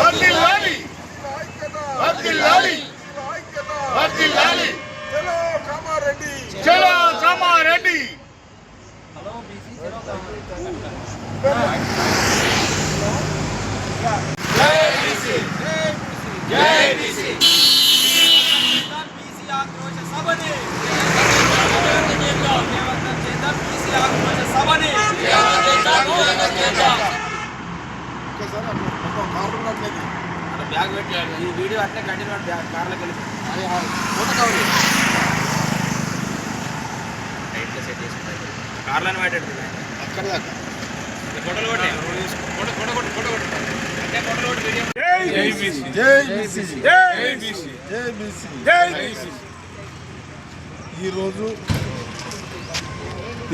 వర్ధిల్లాలి వర్ధిల్లాలి వర్ధిల్లాలి చలో కామారెడ్డి చలో కామారెడ్డి జై బీసీ జై బీసీ బీసీ ఆక్రోశ సభని బీసీ ఆక్రోశ సభని బ్యాగ్ పెట్టాడు ఈ వీడియో అట్లే కంటిన్యూ కార్లోకి వెళ్ళి కార్లను పెట్టాడు అక్కడ దాకా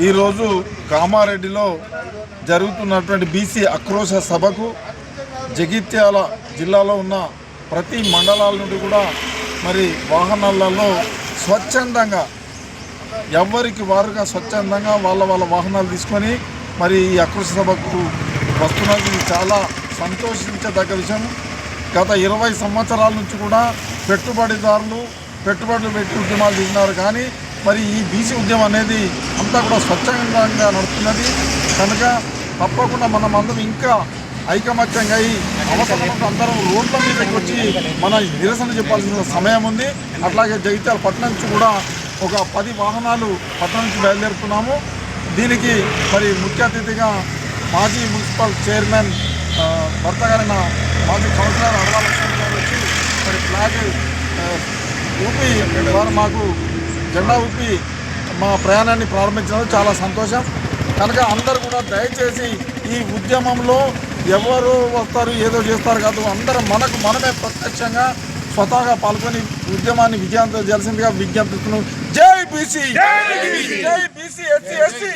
ఈరోజు కామారెడ్డిలో జరుగుతున్నటువంటి బీసీ ఆక్రోశ సభకు జగిత్యాల జిల్లాలో ఉన్న ప్రతి మండలాల నుండి కూడా మరి వాహనాలలో స్వచ్ఛందంగా ఎవరికి వారుగా స్వచ్ఛందంగా వాళ్ళ వాహనాలు తీసుకొని మరి ఈ ఆక్రోశ సభకు వస్తున్నది చాలా సంతోషించదగ్గ విషయం. గత 20 సంవత్సరాల నుంచి కూడా పెట్టుబడులు పెట్టి ఉద్యమాలు చేసినారు. కానీ మరి ఈ బీసీ ఉద్యమం అనేది అంతా కూడా స్వచ్ఛందంగా నడుస్తున్నది కనుక తప్పకుండా మనం అందరం ఇంకా ఐకమత్యంగా అయి అవసరమైన అందరం రోడ్ల మీదకి వచ్చి మన నిరసన చెప్పాల్సిన సమయం ఉంది. అట్లాగే జగిత్యాల పట్టణం నుంచి కూడా ఒక 10 వాహనాలు పట్టణం నుంచి బయలుదేరుతున్నాము. దీనికి మరి ముఖ్య అతిథిగా మాజీ మున్సిపల్ చైర్మన్ భర్త గారైన మాజీ కౌన్సిలర్ అడవాల లక్ష్మణ్ గారు వచ్చి మరి ఫ్లాగ్ ఊపి వారు మాకు జెండా ఊపి మా ప్రయాణాన్ని ప్రారంభించడం చాలా సంతోషం. కనుక అందరూ కూడా దయచేసి ఈ ఉద్యమంలో ఎవరు వస్తారు ఏదో చేస్తారు కాదు, అందరం మనమే ప్రత్యక్షంగా స్వతహాగా పాల్గొని ఉద్యమాన్ని విజయవంతం చేయాల్సిందిగా విజ్ఞప్తిస్తున్నాం. జై బీసీ జై బీసీ ఎస్సీ ఎస్టీ.